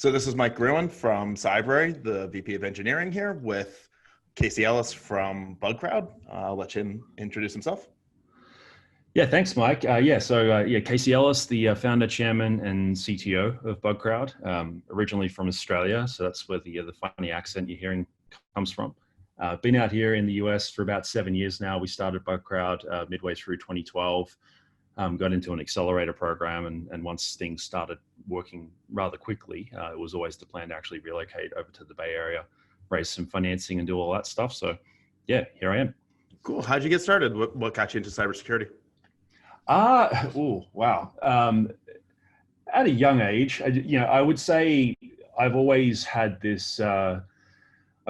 So this is Mike Gruen from Cybrary, the VP of Engineering here, with Ellis from Bugcrowd. I'll let him introduce himself. Yeah, thanks, Mike. Casey Ellis, the founder, chairman, and CTO of Bugcrowd, originally from Australia. So that's where the funny accent you're hearing comes from. Been out here in the US for about 7 years now. We started Bugcrowd midway through 2012. Got into an accelerator program, and once things started working rather quickly, it was always the plan to actually relocate over to the Bay Area, raise some financing, and do all that stuff. So, yeah, here I am. Cool. How'd you get started? What got you into cybersecurity? Wow. At a young age, I would say I've always had this. I've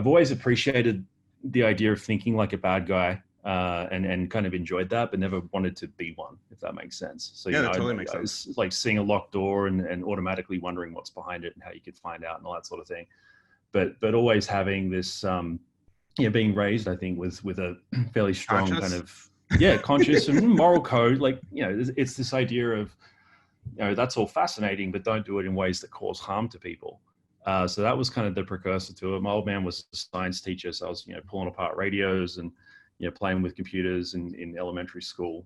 always appreciated the idea of thinking like a bad guy. And kind of enjoyed that, but never wanted to be one, if that makes sense. So yeah, that totally makes sense. Like seeing a locked door and automatically wondering what's behind it and how you could find out and all that sort of thing. But always having this, being raised, I think, with a fairly strong kind of conscious and moral code. Like, it's this idea of, that's all fascinating, but don't do it in ways that cause harm to people. So that was kind of the precursor to it. My old man was a science teacher, so I was pulling apart radios and playing with computers in elementary school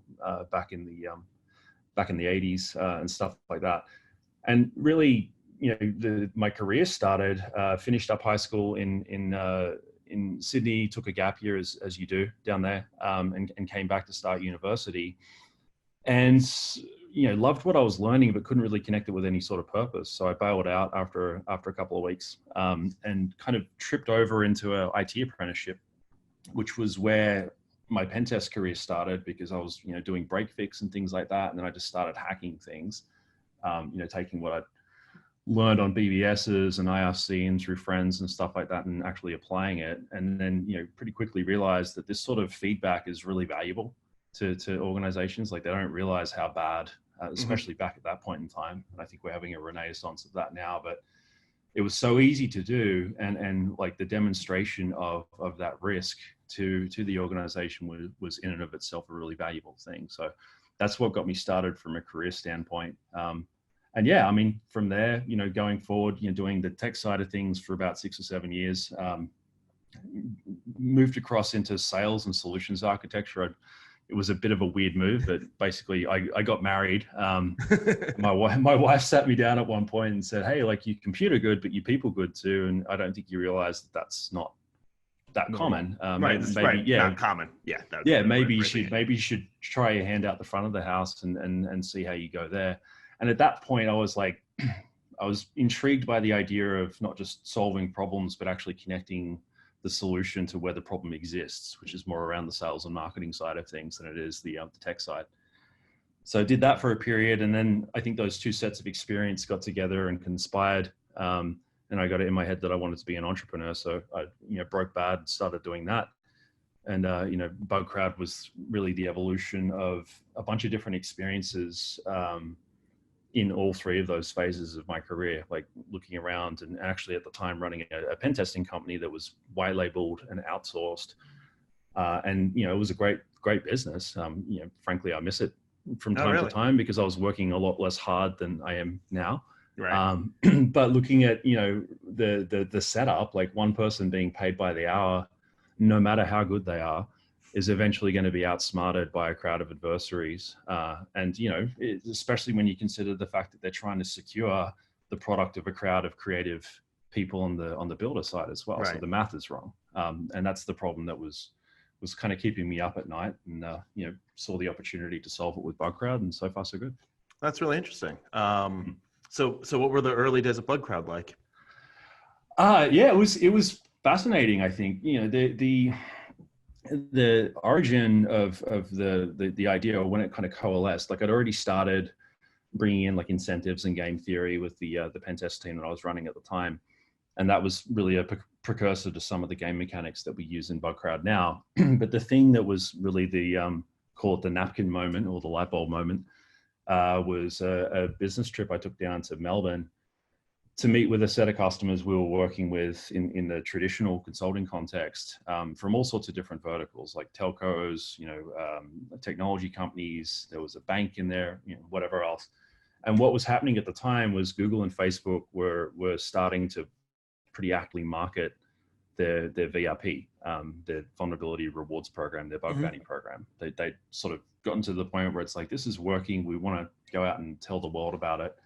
back in the 80s and stuff like that. And really, my career started, finished up high school in Sydney, took a gap year as you do down there, and came back to start university. And loved what I was learning, but couldn't really connect it with any sort of purpose. So I bailed out after a couple of weeks, and kind of tripped over into an IT apprenticeship, which was where my pen test career started, because I was, doing break fix and things like that. And then I just started hacking things, taking what I'd learned on BBSs and IRC and through friends and stuff like that, and actually applying it. And then, pretty quickly realized that this sort of feedback is really valuable to organizations. Like, they don't realize how bad, especially back at that point in time. And I think we're having a renaissance of that now, but it was so easy to do, and like the demonstration of that risk to the organization was in and of itself a really valuable thing. So that's what got me started from a career standpoint. And yeah, I mean, from there, going forward, doing the tech side of things for about 6 or 7 years, moved across into sales and solutions architecture. It was a bit of a weird move, but basically I got married. My wife sat me down at one point and said, "Hey, like, you computer good, but you people good too. And I don't think you realize that that's not that common." Not common. Yeah. Maybe you should try your hand out the front of the house and see how you go there. And at that point, I was like, I was intrigued by the idea of not just solving problems, but actually connecting the solution to where the problem exists, which is more around the sales and marketing side of things than it is the tech side. So I did that for a period, and then I think those two sets of experience got together and conspired, and I got it in my head that I wanted to be an entrepreneur. So I broke bad and started doing that. And Bugcrowd was really the evolution of a bunch of different experiences in all three of those phases of my career, like looking around and actually at the time running a pen testing company that was white labeled and outsourced. And, it was a great business. Frankly, I miss it from time to time because I was working a lot less hard than I am now. Right. But looking at, the setup, like one person being paid by the hour, no matter how good they are, is eventually going to be outsmarted by a crowd of adversaries. And, especially when you consider the fact that they're trying to secure the product of a crowd of creative people on the builder side as well. Right. So the math is wrong. And that's the problem that was kind of keeping me up at night, and, saw the opportunity to solve it with Bugcrowd, and so far so good. That's really interesting. So what were the early days of Bugcrowd like? It was fascinating. I think, the origin of the idea, or when it kind of coalesced, like I'd already started bringing in like incentives and game theory with the pen test team that I was running at the time. And that was really a precursor to some of the game mechanics that we use in Bugcrowd now. But the thing that was really call it the napkin moment or the light bulb moment, was a business trip I took down to Melbourne to meet with a set of customers we were working with in the traditional consulting context, from all sorts of different verticals, like telcos, technology companies. There was a bank in there, whatever else. And what was happening at the time was Google and Facebook were starting to pretty actively market their VRP, their vulnerability rewards program, their bug bounty program. They sort of gotten to the point where it's like, this is working. We want to go out and tell the world about it.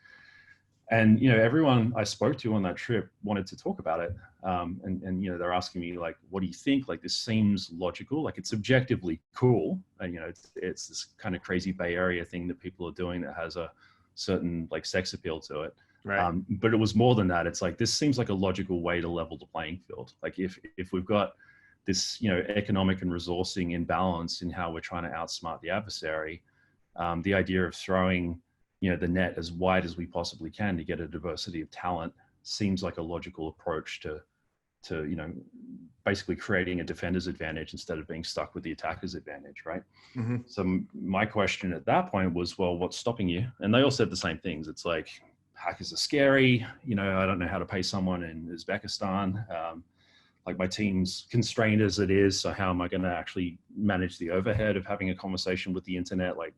And, everyone I spoke to on that trip wanted to talk about it. And they're asking me like, what do you think? Like, this seems logical. Like, it's objectively cool. And, it's this kind of crazy Bay Area thing that people are doing that has a certain like sex appeal to it. Right. But it was more than that. It's like, this seems like a logical way to level the playing field. Like if we've got this, economic and resourcing imbalance in how we're trying to outsmart the adversary, the idea of throwing, the net as wide as we possibly can to get a diversity of talent seems like a logical approach to basically creating a defender's advantage instead of being stuck with the attacker's advantage, right? So my question at that point was, well, what's stopping you? And they all said the same things. It's like, hackers are scary. I don't know how to pay someone in Uzbekistan. Like, my team's constrained as it is. So how am I going to actually manage the overhead of having a conversation with the internet? Like,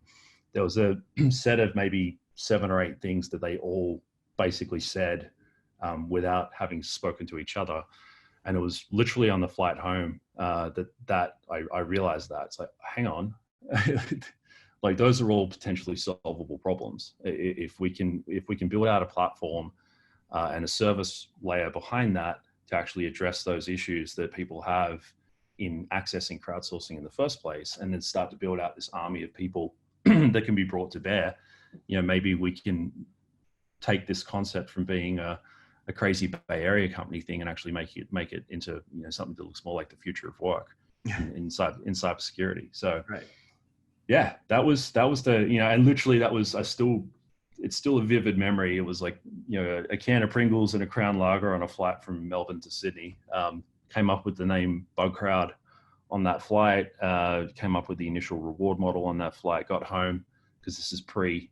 there was a set of maybe 7 or 8 things that they all basically said without having spoken to each other. And it was literally on the flight home that I realized that. It's like, hang on. Like, those are all potentially solvable problems. If we can build out a platform and a service layer behind that to actually address those issues that people have in accessing crowdsourcing in the first place, and then start to build out this army of people that can be brought to bear, maybe we can take this concept from being a crazy Bay Area company thing and actually make it into something that looks more like the future of work in cybersecurity. So right. Yeah, that was the, and literally it's still a vivid memory. It was like, a can of Pringles and a Crown Lager on a flight from Melbourne to Sydney. Came up with the name Bugcrowd on that flight, came up with the initial reward model on that flight, got home, because this is pre,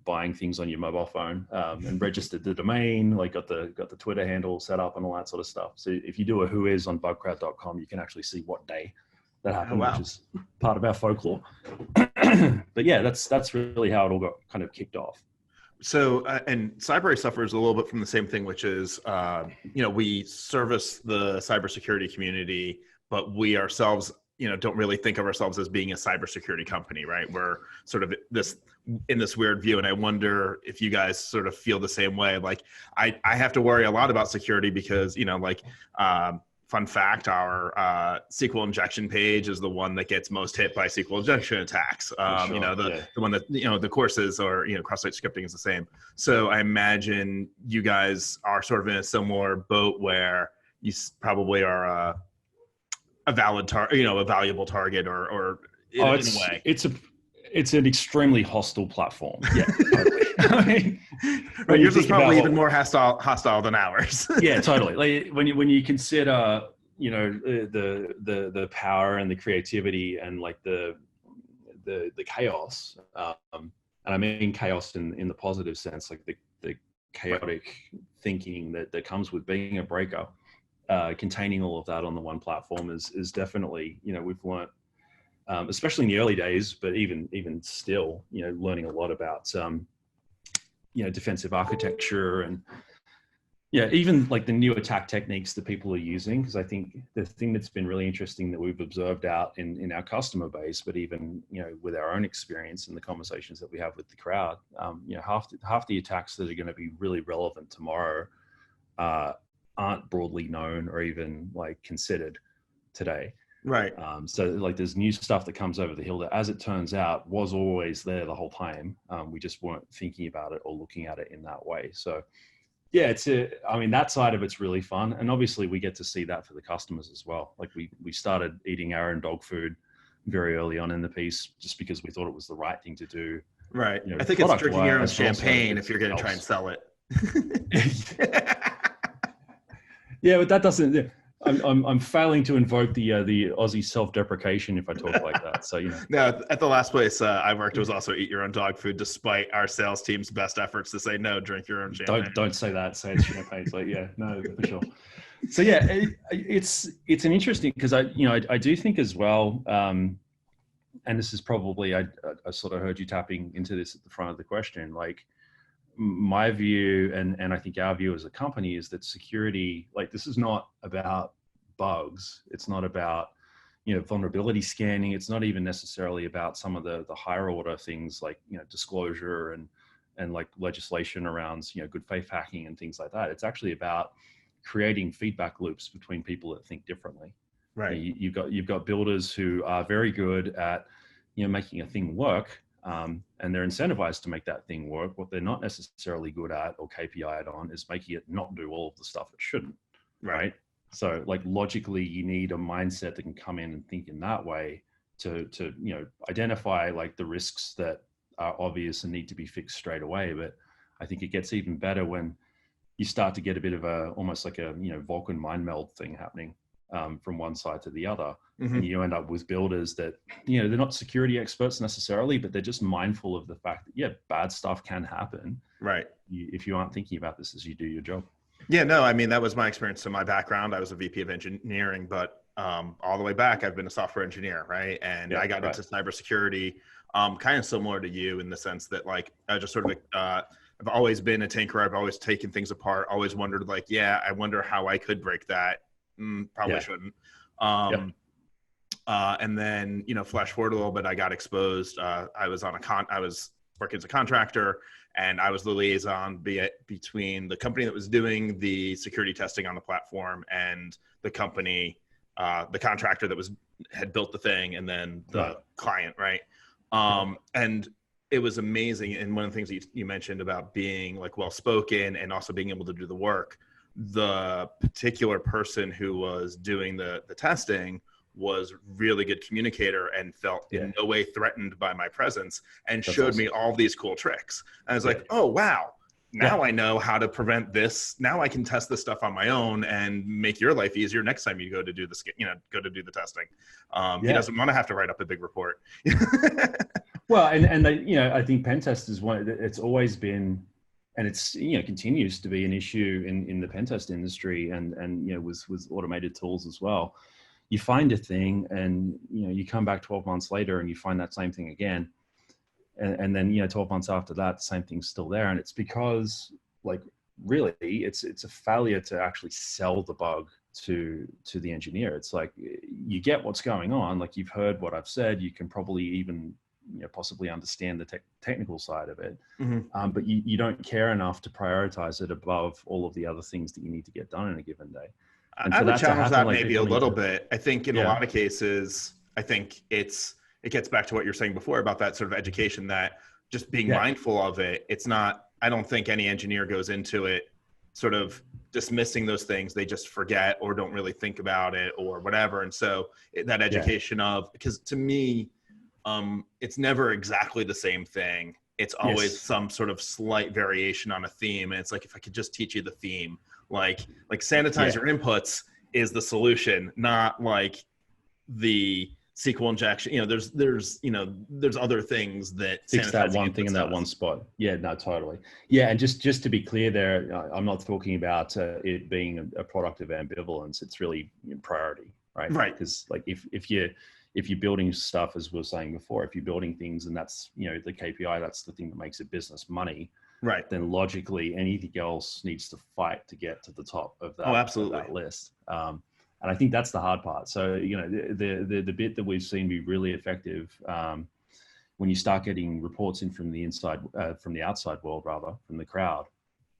buying things on your mobile phone, and registered the domain, like got the Twitter handle set up and all that sort of stuff. So if you do a who is on bugcrowd.com, you can actually see what day that happened, which is part of our folklore. But yeah, that's really how it all got kind of kicked off. So, and Cybrary suffers a little bit from the same thing, which is, we service the cybersecurity community, but we ourselves, don't really think of ourselves as being a cybersecurity company, right? We're sort of in this weird view. And I wonder if you guys sort of feel the same way. Like, I have to worry a lot about security because, fun fact, our SQL injection page is the one that gets most hit by SQL injection attacks. The one that, the courses or, cross-site scripting is the same. So I imagine you guys are sort of in a similar boat where you probably are a valuable target or in a way. It's an extremely hostile platform. Yeah, totally. I mean, right, yours is probably even more hostile than ours. Yeah, totally. Like when you consider, the power and the creativity and like the chaos, and I mean chaos in the positive sense, like the chaotic thinking that comes with being a breaker, containing all of that on the one platform is definitely, we've learned. Especially in the early days, but even still, learning a lot about, defensive architecture and, even like the new attack techniques that people are using. Because I think the thing that's been really interesting that we've observed out in our customer base, but even, with our own experience and the conversations that we have with the crowd, half the attacks that are going to be really relevant tomorrow aren't broadly known or even like considered today. Right. So like there's new stuff that comes over the hill that, as it turns out, was always there the whole time. We just weren't thinking about it or looking at it in that way. So yeah, that side of it's really fun. And obviously we get to see that for the customers as well. Like we started eating our own dog food very early on in the piece, just because we thought it was the right thing to do. Right. I think it's drinking your own champagne if you're going to try and sell it. Yeah, but that doesn't... I'm failing to invoke the Aussie self-deprecation if I talk like that. So No, at the last place I worked, it was also eat your own dog food, despite our sales team's best efforts to say no, drink your own champagne. Don't say that. Say it's champagne. It's like, yeah, no, for sure. So yeah, it's an interesting, because I do think as well, and this is probably, I sort of heard you tapping into this at the front of the question. Like, my view, and I think our view as a company, is that security, like, this is not about bugs. It's not about, vulnerability scanning. It's not even necessarily about some of the higher order things like, disclosure and like legislation around, good faith hacking and things like that. It's actually about creating feedback loops between people that think differently. Right. You've got builders who are very good at, making a thing work, and they're incentivized to make that thing work. What they're not necessarily good at or KPI'd on is making it not do all of the stuff it shouldn't. Right. So, like, logically, you need a mindset that can come in and think in that way to identify like the risks that are obvious and need to be fixed straight away. But I think it gets even better when you start to get a bit of almost like a Vulcan mind meld thing happening from one side to the other. Mm-hmm. And you end up with builders that, they're not security experts necessarily, but they're just mindful of the fact that, bad stuff can happen. Right. If you aren't thinking about this as you do your job. Yeah, no, I mean, that was my experience. So my background, I was a VP of engineering, but all the way back, I've been a software engineer, right? And I got into cybersecurity, kind of similar to you in the sense that, like, I just sort of, I've always been a tinkerer. I've always taken things apart, always wondered, like, I wonder how I could break that. Probably shouldn't. And then, flash forward a little bit, I got exposed. I was working as a contractor, and I was the liaison between the company that was doing the security testing on the platform and the company, the contractor that had built the thing, and then the client, right? And it was amazing. And one of the things you mentioned about being like well-spoken and also being able to do the work, the particular person who was doing the testing was really good communicator and felt in no way threatened by my presence, and showed me all these cool tricks. And I was like, oh, wow. Now I know how to prevent this. Now I can test this stuff on my own and make your life easier next time you go to do the testing. He doesn't want to have to write up a big report. Well, and I think pen test is it's always been, and it's, continues to be an issue in the pen test industry, and with automated tools as well. You find a thing, and you come back 12 months later and you find that same thing again. And then 12 months after that, the same thing's still there. And it's because, like, really, it's a failure to actually sell the bug to the engineer. It's like, you get what's going on, like, you've heard what I've said, you can probably even possibly understand the technical side of it, but you don't care enough to prioritize it above all of the other things that you need to get done in a given day. And I would challenge that maybe a little bit. I think in a lot of cases, I think it gets back to what you're saying before about that sort of education, that just being mindful of it. It's not, I don't think any engineer goes into it sort of dismissing those things. They just forget or don't really think about it or whatever. And so that education because to me, it's never exactly the same thing. It's always some sort of slight variation on a theme. And it's like, if I could just teach you the theme, like sanitize your inputs is the solution, not like the SQL injection. There's other things that fix that one thing in that one spot. Yeah, no, totally. Yeah, and just to be clear there, I'm not talking about it being a product of ambivalence. It's really priority, right? Right. Because, like, if you're building stuff, as we were saying before, if you're building things and that's the KPI, that's the thing that makes a business money. Right. Then logically, anything else needs to fight to get to the top of that, absolutely. Of that list. And I think that's the hard part. So, the bit that we've seen be really effective when you start getting reports in from the outside world, rather, from the crowd,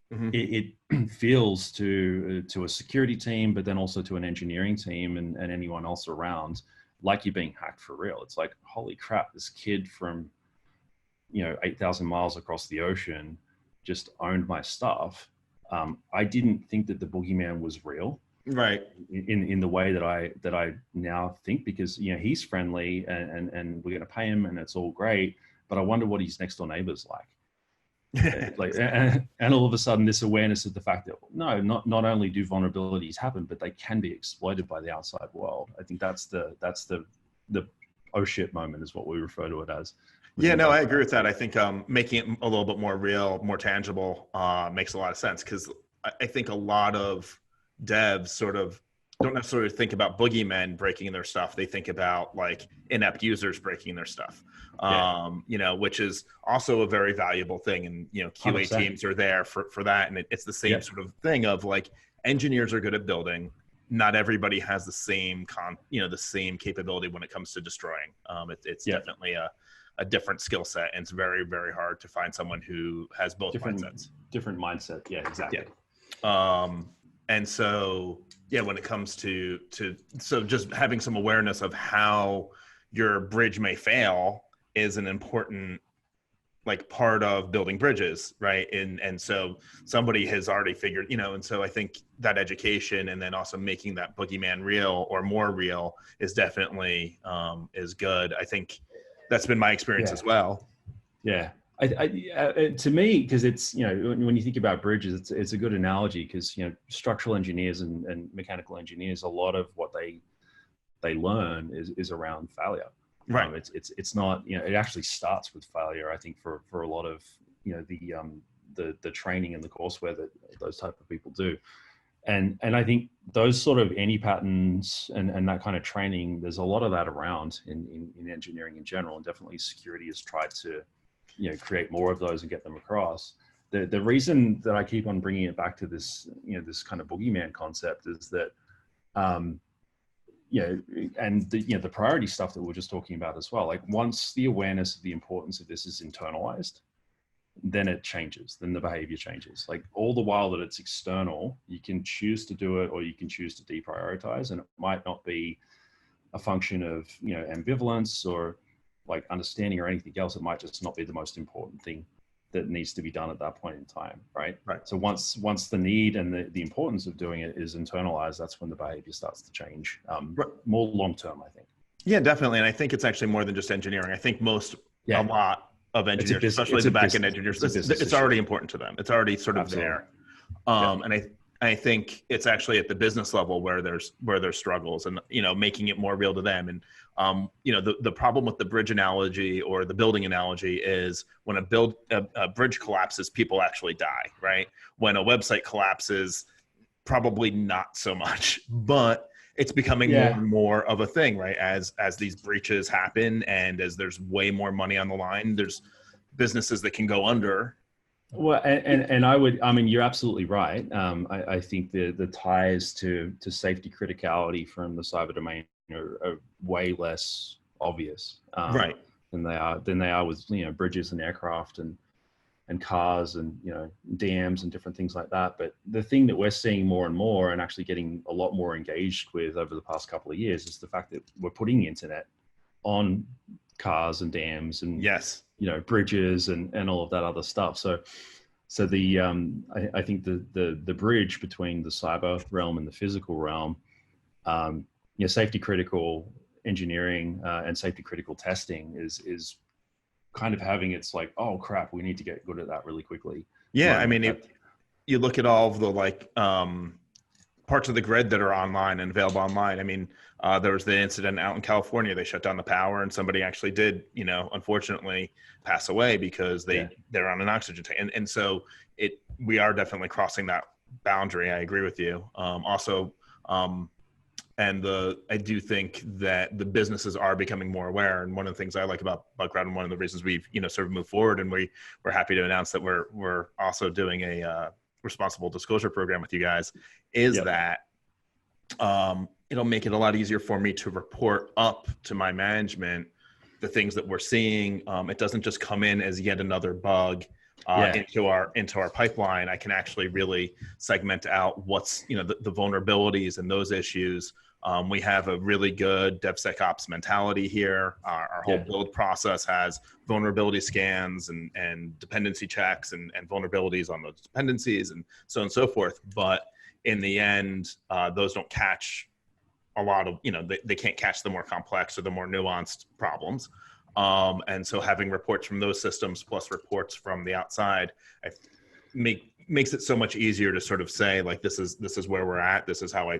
it feels to a security team, but then also to an engineering team and anyone else around, like you're being hacked for real. It's like, holy crap, this kid from 8,000 miles across the ocean just owned my stuff. I didn't think that the boogeyman was real, right? In the way that I now think, because he's friendly and we're going to pay him and it's all great, but I wonder what his next door neighbor's like. And all of a sudden, this awareness of the fact that not only do vulnerabilities happen, but they can be exploited by the outside world. I think that's the oh shit moment, is what we refer to it as. Yeah, no, I agree with that. I think making it a little bit more real, more tangible makes a lot of sense, because I think a lot of devs sort of don't necessarily think about boogeymen breaking their stuff. They think about like inept users breaking their stuff, which is also a very valuable thing. And, QA 100%. teams are there for that. And it's the same sort of thing of like, engineers are good at building. Not everybody has the same the same capability when it comes to destroying. It's definitely a different skill set, and it's very, very hard to find someone who has both mindsets. Different mindset. Yeah, exactly. Yeah. And so, when it comes to just having some awareness of how your bridge may fail is an important part of building bridges, right? And so somebody has already figured, and so I think that education and then also making that boogeyman real or more real is definitely is good. I think that's been my experience as well. Yeah. To me, because it's, when you think about bridges, it's a good analogy because, structural engineers and mechanical engineers, a lot of what they learn is around failure. Right. It's not, it actually starts with failure, I think, for a lot of, the training and the courseware that those type of people do. And I think those sort of any patterns and that kind of training, there's a lot of that around in engineering in general, and definitely security has tried to, create more of those and get them across. The reason that I keep on bringing it back to this, this kind of boogeyman concept is that, and the priority stuff that we're just talking about as well. Like once the awareness of the importance of this is internalized, then it changes, then the behavior changes. Like all the while that it's external, you can choose to do it or you can choose to deprioritize, and it might not be a function of, ambivalence or like understanding or anything else. It might just not be the most important thing that needs to be done at that point in time, right? Right. So once the need and the importance of doing it is internalized, that's when the behavior starts to change, more long-term, I think. Yeah, definitely. And I think it's actually more than just engineering. I think a lot of engineers, especially the back-end engineers, it's already important to them. It's already sort of there. And I think it's actually at the business level where there's struggles and, making it more real to them. And, the problem with the bridge analogy or the building analogy is when a bridge collapses, people actually die, right? When a website collapses, probably not so much, but it's becoming more and more of a thing, right? As these breaches happen and as there's way more money on the line, there's businesses that can go under. Well, and you're absolutely right. I think the ties to safety criticality from the cyber domain are way less obvious, right, than they are with bridges and aircraft and cars and dams and different things like that. But the thing that we're seeing more and more and actually getting a lot more engaged with over the past couple of years is the fact that we're putting the internet on cars and dams and bridges and all of that other stuff. So the I think the bridge between the cyber realm and the physical realm, safety critical engineering and safety critical testing is kind of having its like, oh crap, we need to get good at that really quickly. Yeah, I mean, you look at all of the parts of the grid that are online and available online. I mean, there was the incident out in California. They shut down the power, and somebody actually did, unfortunately, pass away because they're on an oxygen tank. And so we are definitely crossing that boundary. I agree with you. I do think that the businesses are becoming more aware. And one of the things I like about Bugcrowd, and one of the reasons we've sort of moved forward, and we're happy to announce that we're also doing a responsible disclosure program with you guys, is that it'll make it a lot easier for me to report up to my management the things that we're seeing. It doesn't just come in as yet another bug into our pipeline. I can actually really segment out what's the vulnerabilities and those issues. We have a really good DevSecOps mentality here. Our whole build process has vulnerability scans and dependency checks and vulnerabilities on those dependencies and so on and so forth. But in the end, those don't catch a lot of, they can't catch the more complex or the more nuanced problems. And so having reports from those systems plus reports from the outside makes it so much easier to sort of say, like, this is where we're at. This is how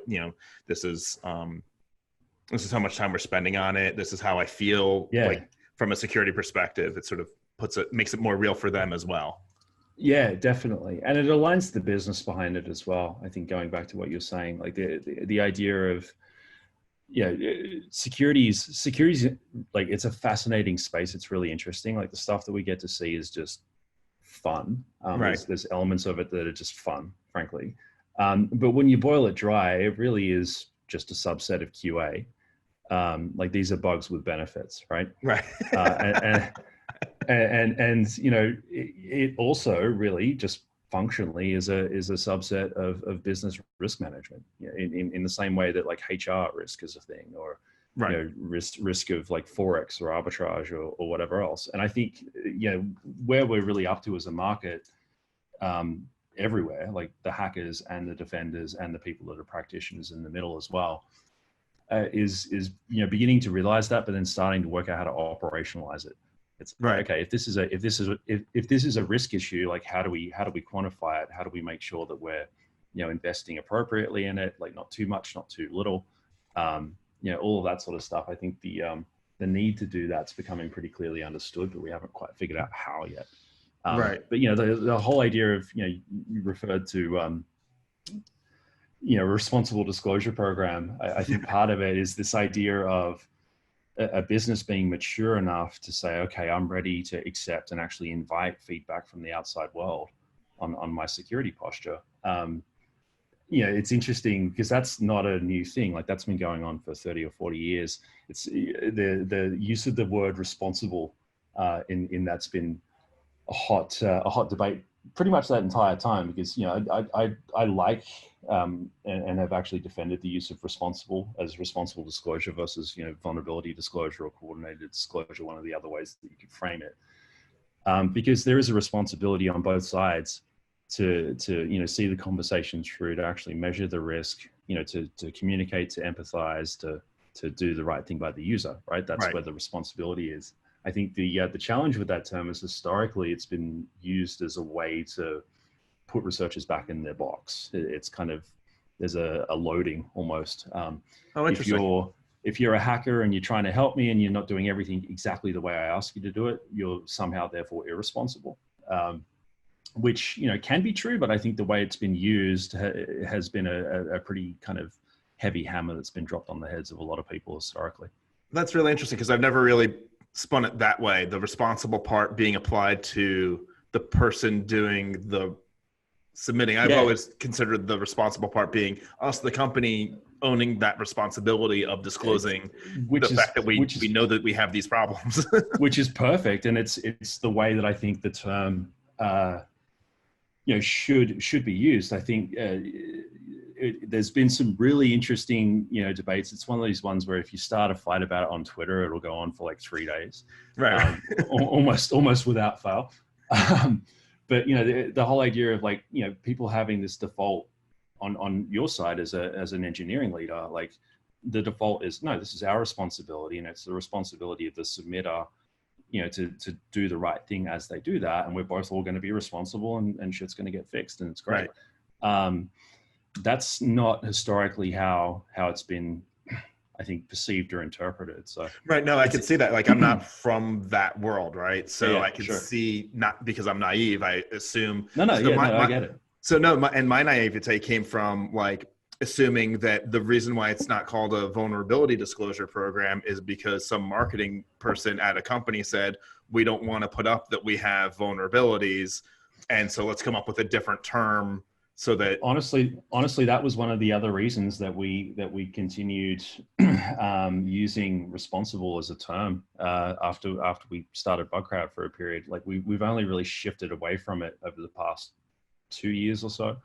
this is how much time we're spending on it. This is how I feel like from a security perspective. It sort of makes it more real for them as well. Yeah, definitely. And it aligns the business behind it as well. I think going back to what you're saying, like the idea of, yeah, security's like, it's a fascinating space. It's really interesting. Like the stuff that we get to see is just fun. Right. There's elements of it that are just fun, frankly. But when you boil it dry, it really is just a subset of QA. Like these are bugs with benefits, right? Right. And you know, it also really just functionally is a subset of business risk management, you know, in the same way that like HR risk is a thing, or Right. you know, risk of like forex or arbitrage or whatever else. And I think, you know, where we're really up to as a market, everywhere, like the hackers and the defenders and the people that are practitioners in the middle as well, is you know, beginning to realize that, but then starting to work out how to operationalize it. It's Right. Okay, if this is a risk issue, like how do we quantify it? How do we make sure that we're, you know, investing appropriately in it, like not too much, not too little, you know, all of that sort of stuff. I think the need to do that's becoming pretty clearly understood, but we haven't quite figured out how yet. Right. But you know, the whole idea of, you know, you referred to you know, responsible disclosure program. I think part of it is this idea of a business being mature enough to say, okay, I'm ready to accept and actually invite feedback from the outside world on my security posture. You know, it's interesting because that's not a new thing. Like that's been going on for 30 or 40 years. It's the use of the word responsible in that's been a hot debate pretty much that entire time, because, you know, I like and have actually defended the use of responsible as responsible disclosure versus, you know, vulnerability disclosure or coordinated disclosure, one of the other ways that you could frame it, because there is a responsibility on both sides to you know, see the conversation through, to actually measure the risk, you know, to communicate, to empathize, to do the right thing by the user, right? That's Right. where the responsibility is. I think the challenge with that term is historically it's been used as a way to put researchers back in their box. It's kind of, there's a loading almost. Oh, If you're a hacker and you're trying to help me and you're not doing everything exactly the way I ask you to do it, you're somehow therefore irresponsible. Which, you know, can be true, but I think the way it's been used has been a pretty kind of heavy hammer that's been dropped on the heads of a lot of people historically. That's really interesting because I've never really spun it that way. The responsible part being applied to the person doing the submitting. I've always considered the responsible part being us, the company, owning that responsibility of disclosing the fact that we know that we have these problems. Which is perfect. And it's the way that I think the term you know, should be used. I think there's been some really interesting, you know, debates. It's one of these ones where if you start a fight about it on Twitter, it'll go on for like 3 days, Right. Almost without fail. But you know, the whole idea of like, you know, people having this default on your side as an engineering leader, like the default is, no, this is our responsibility, and it's the responsibility of the submitter, you know, to do the right thing as they do that, and we're both all going to be responsible, and shit's going to get fixed, and it's great. Right. That's not historically how it's been, I think, perceived or interpreted. So right, no, I can see that. Like, I'm not from that world, right? So yeah, I can see, not because I'm naive, I assume. I get it. So my naivete came from like assuming that the reason why it's not called a vulnerability disclosure program is because some marketing person at a company said, we don't want to put up that we have vulnerabilities, and so let's come up with a different term so that honestly, that was one of the other reasons that we continued using responsible as a term after we started Bugcrowd for a period. Like we've only really shifted away from it over the past 2 years or so.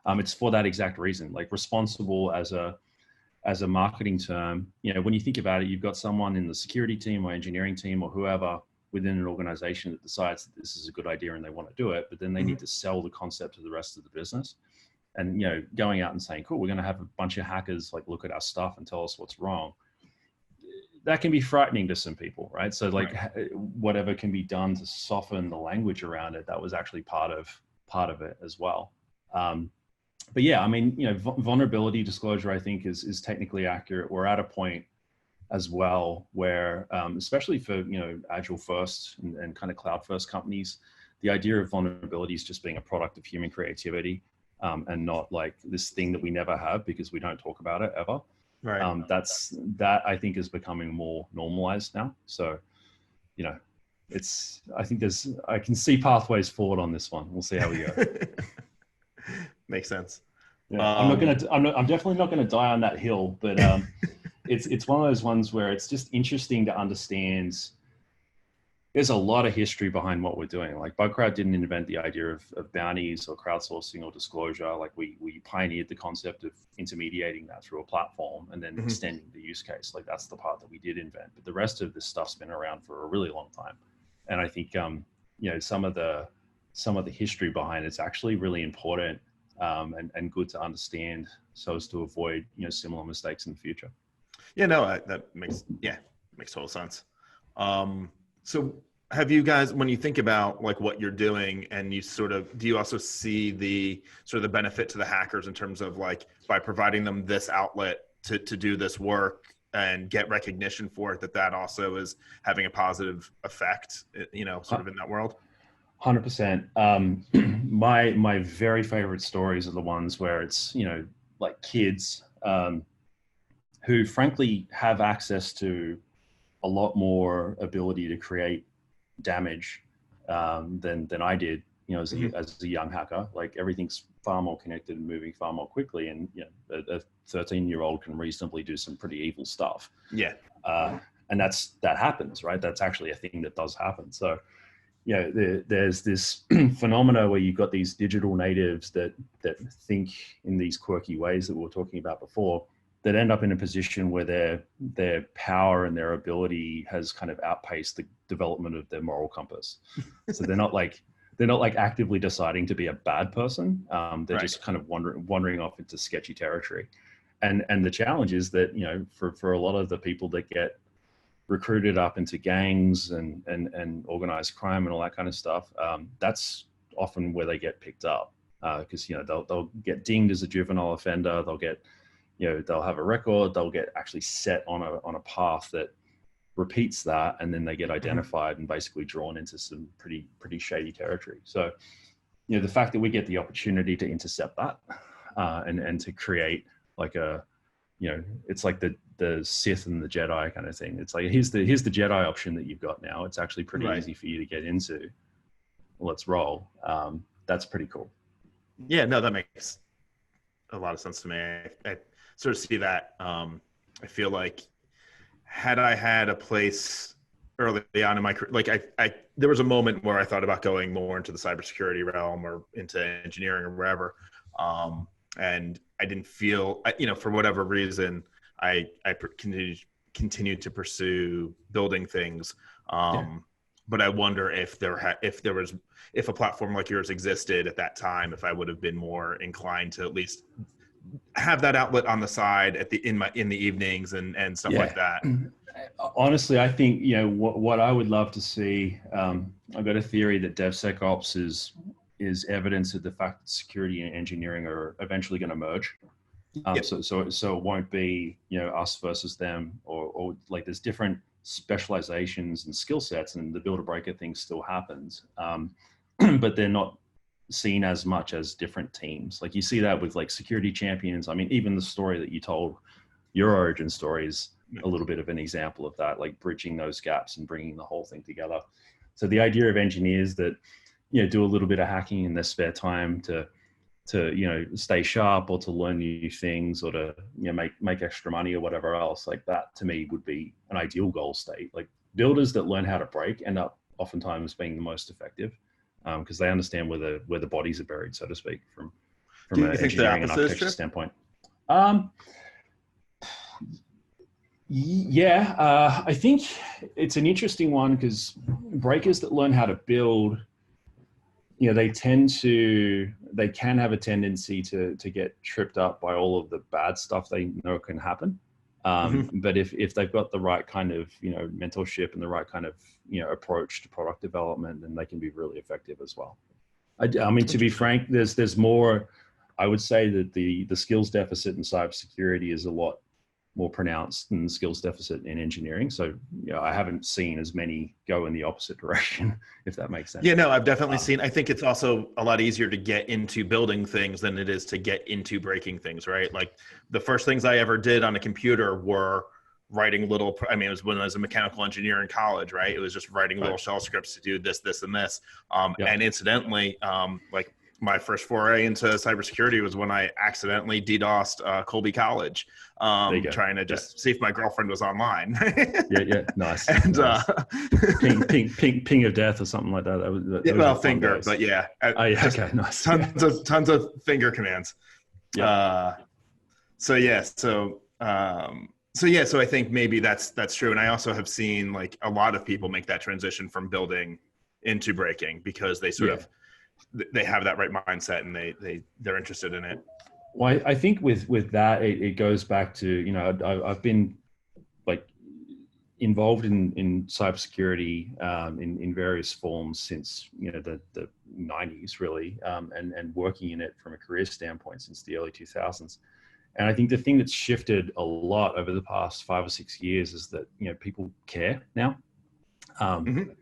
It's for that exact reason. Like responsible as a marketing term, you know, when you think about it, you've got someone in the security team or engineering team or whoever within an organization that decides that this is a good idea and they want to do it, but then they need to sell the concept to the rest of the business. And, you know, going out and saying, cool, we're going to have a bunch of hackers like look at our stuff and tell us what's wrong. That can be frightening to some people, right? So like whatever can be done to soften the language around it, that was actually part of it as well. But yeah, I mean, you know, vulnerability disclosure, I think is technically accurate. We're at a point as well where, especially for, you know, agile first and kind of cloud first companies, the idea of vulnerabilities just being a product of human creativity, and not like this thing that we never have because we don't talk about it ever. Right. That I think is becoming more normalized now. So, you know, I can see pathways forward on this one. We'll see how we go. Makes sense. Yeah, I'm definitely not gonna die on that hill, but it's one of those ones where it's just interesting to understand. There's a lot of history behind what we're doing. Like Bugcrowd didn't invent the idea of bounties or crowdsourcing or disclosure. Like we pioneered the concept of intermediating that through a platform and then extending the use case. Like that's the part that we did invent. But the rest of this stuff's been around for a really long time. And I think some of the history behind it's actually really important and good to understand so as to avoid similar mistakes in the future. Yeah, no, that makes total sense. So have you guys, when you think about like what you're doing and you do you also see the sort of the benefit to the hackers in terms of like by providing them this outlet to do this work and get recognition for it, that also is having a positive effect, sort of in that world? 100%. My very favorite stories are the ones where it's, like kids who frankly have access to a lot more ability to create damage than I did, as a young hacker. Like everything's far more connected and moving far more quickly, and a 13-year-old can reasonably do some pretty evil stuff. Yeah, and that happens, right? That's actually a thing that does happen. So, there's this phenomena where you've got these digital natives that think in these quirky ways that we were talking about before, that end up in a position where their power and their ability has kind of outpaced the development of their moral compass. So they're not like actively deciding to be a bad person. They're just kind of wandering off into sketchy territory. And the challenge is that, for a lot of the people that get recruited up into gangs and organized crime and all that kind of stuff, that's often where they get picked up, because they'll get dinged as a juvenile offender. They'll get they'll have a record, they'll get actually set on a path that repeats that, and then they get identified and basically drawn into some pretty shady territory. So, the fact that we get the opportunity to intercept that and to create like it's like the Sith and the Jedi kind of thing. It's like, here's the Jedi option that you've got now. It's actually pretty easy for you to get into. Let's roll. That's pretty cool. Yeah, no, that makes a lot of sense to me. I sort of see that. I feel like had I had a place early on in my career, like I there was a moment where I thought about going more into the cybersecurity realm or into engineering or wherever. And I didn't feel, for whatever reason, I continued to pursue building things. But I wonder if if a platform like yours existed at that time, if I would have been more inclined to at least have that outlet on the side in the evenings and stuff like that. Honestly, I think, what I would love to see, I've got a theory that DevSecOps is evidence of the fact that security and engineering are eventually going to merge. So it won't be, us versus them, or like there's different specializations and skill sets, and the builder breaker thing still happens. But they're not seen as much as different teams. Like you see that with like security champions. I mean, even the story that you told, your origin story, is a little bit of an example of that, like bridging those gaps and bringing the whole thing together. So the idea of engineers that, do a little bit of hacking in their spare time to stay sharp or to learn new things or to, make extra money or whatever else, like that to me would be an ideal goal state. Like builders that learn how to break end up oftentimes being the most effective, because they understand where the bodies are buried, so to speak, from an engineering and architecture standpoint. I think it's an interesting one, because breakers that learn how to build, they can have a tendency to get tripped up by all of the bad stuff they know can happen. But if they've got the right kind of, mentorship and the right kind of, approach to product development, then they can be really effective as well. I mean, to be frank, there's more. I would say that the skills deficit in cybersecurity is a lot more pronounced and skills deficit in engineering. So I haven't seen as many go in the opposite direction, if that makes sense. Yeah, no, I've definitely seen, I think it's also a lot easier to get into building things than it is to get into breaking things, right? Like the first things I ever did on a computer were writing little, I mean, it was when I was a mechanical engineer in college, right? It was just writing little shell scripts to do this, this, and this. And incidentally, like my first foray into cybersecurity was when I accidentally DDoSed Colby College, trying to just see if my girlfriend was online. Nice. And nice. Ping of death or something like that. That well, finger, but yeah. Okay, nice. Tons of finger commands. Yeah. So I think maybe that's true. And I also have seen like a lot of people make that transition from building into breaking because they sort of, they have that right mindset and they're interested in it. Well, I think with that, it goes back to, I've been like involved in cybersecurity in various forms since, the 90s really, and working in it from a career standpoint since the early 2000s. And I think the thing that's shifted a lot over the past 5 or 6 years is that, people care now.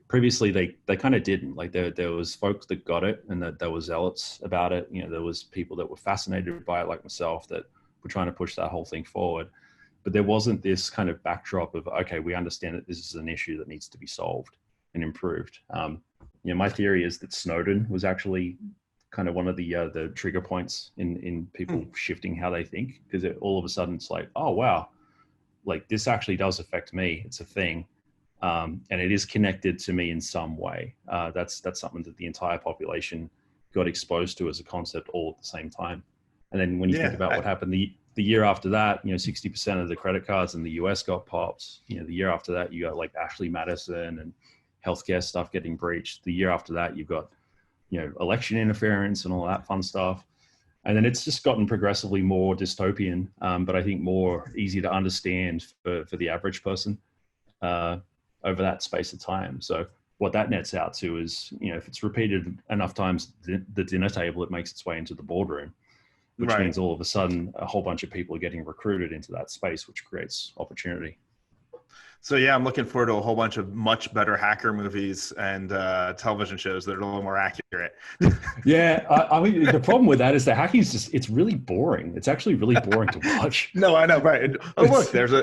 Previously, they kind of didn't. Like there was folks that got it and that there was zealots about it. There was people that were fascinated by it, like myself, that were trying to push that whole thing forward. But there wasn't this kind of backdrop of, okay, we understand that this is an issue that needs to be solved and improved. My theory is that Snowden was actually kind of one of the trigger points in people shifting how they think, because all of a sudden it's like, oh wow, like this actually does affect me. It's a thing, and it is connected to me in some way. That's something that the entire population got exposed to as a concept all at the same time. And then when you think about what happened the year after that, 60% of the credit cards in the US got popped. The year after that, you got like Ashley Madison and healthcare stuff getting breached. The year after that, you've got election interference and all that fun stuff. And then it's just gotten progressively more dystopian, but I think more easy to understand for the average person over that space of time. So what that nets out to is, if it's repeated enough times, the dinner table, it makes its way into the boardroom, which means all of a sudden a whole bunch of people are getting recruited into that space, which creates opportunity. So yeah, I'm looking forward to a whole bunch of much better hacker movies and television shows that are a little more accurate. I mean, the problem with that is the hacking is it's really boring. It's actually really boring to watch. No, I know, right? Oh, look, there's a...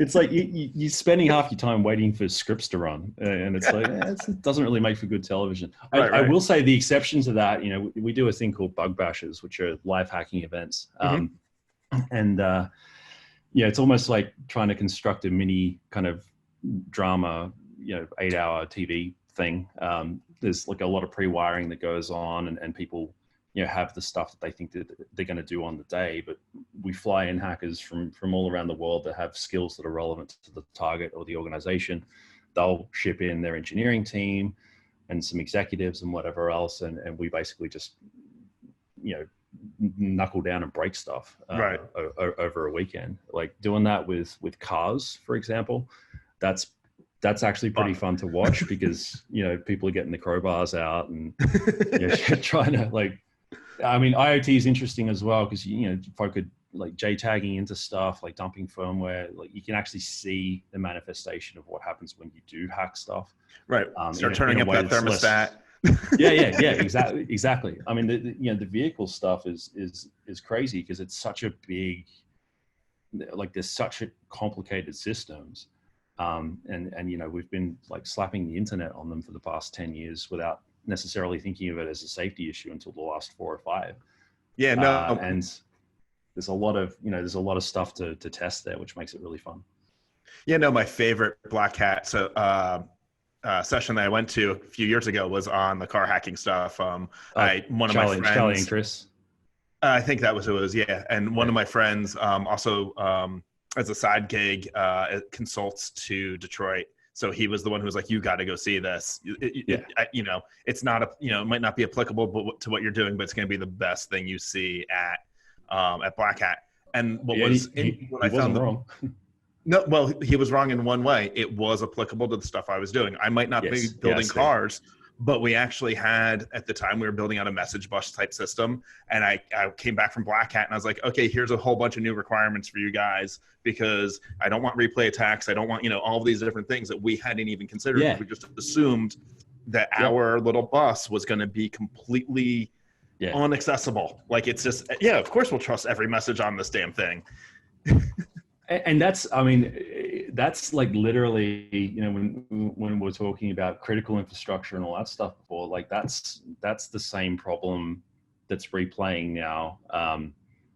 It's like you're spending half your time waiting for scripts to run, and it's like, it doesn't really make for good television. I will say the exception to that, we do a thing called Bug Bashes, which are live hacking events. It's almost like trying to construct a mini kind of drama, 8-hour TV thing. There's like a lot of pre-wiring that goes on, and people, have the stuff that they think that they're going to do on the day. But we fly in hackers from all around the world that have skills that are relevant to the target or the organization. They'll ship in their engineering team and some executives and whatever else, and we basically just, knuckle down and break stuff over a weekend. Like doing that with cars, for example, that's actually pretty fun to watch because people are getting the crowbars out and trying to IoT is interesting as well because folk could like JTagging into stuff, like dumping firmware. Like you can actually see the manifestation of what happens when you do hack stuff. Right. Start turning up that thermostat. Exactly. I mean, the vehicle stuff is crazy because it's such a big, like there's such a complicated systems, and we've been like slapping the internet on them for the past 10 years without necessarily thinking of it as a safety issue until the last 4 or 5. Yeah, no, and there's a lot of stuff to test there, which makes it really fun. Yeah, no, my favorite Blackhat. So. Session that I went to a few years ago was on the car hacking stuff. One of my friends, Charlie and Chris. I think that was who it was. Yeah, and one of my friends also as a side gig consults to Detroit. So he was the one who was like, "You got to go see this." It's not it might not be applicable to what you're doing, but it's going to be the best thing you see at Blackhat. And what he wasn't wrong. No, well, he was wrong in one way. It was applicable to the stuff I was doing. I might not be building cars, but we actually had, at the time, we were building out a message bus type system. And I came back from Blackhat and I was like, okay, here's a whole bunch of new requirements for you guys, because I don't want replay attacks. I don't want, all of these different things that we hadn't even considered. Yeah. We just assumed that our little bus was going to be completely unaccessible. Like, it's just, of course we'll trust every message on this damn thing. And that's like literally, when we're talking about critical infrastructure and all that stuff before, like that's the same problem that's replaying now,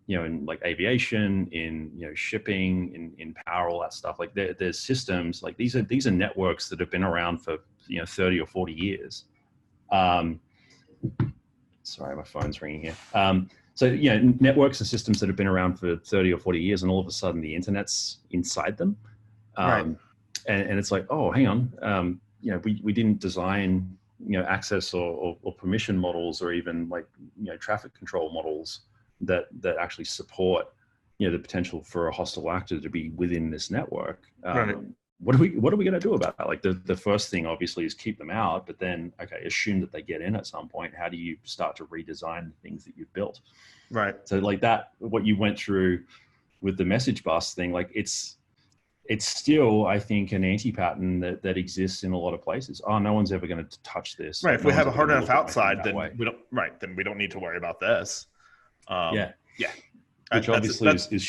in like aviation, in, shipping, in power, all that stuff. Like there's systems, like these are networks that have been around for, 30 or 40 years. Sorry, my phone's ringing here. So, networks and systems that have been around for 30 or 40 years, and all of a sudden the internet's inside them. And it's like, oh, hang on. We didn't design, access or permission models, or even like, traffic control models that actually support, the potential for a hostile actor to be within this network. What are we going to do about that? Like the first thing obviously is keep them out, but then, okay, assume that they get in at some point. How do you start to redesign the things that you've built? Right. So like that, what you went through with the message bus thing, like it's still, I think, an anti-pattern that exists in a lot of places. Oh, no one's ever going to touch this. Right. If we have a hard enough outside, then we don't need to worry about this. Which obviously is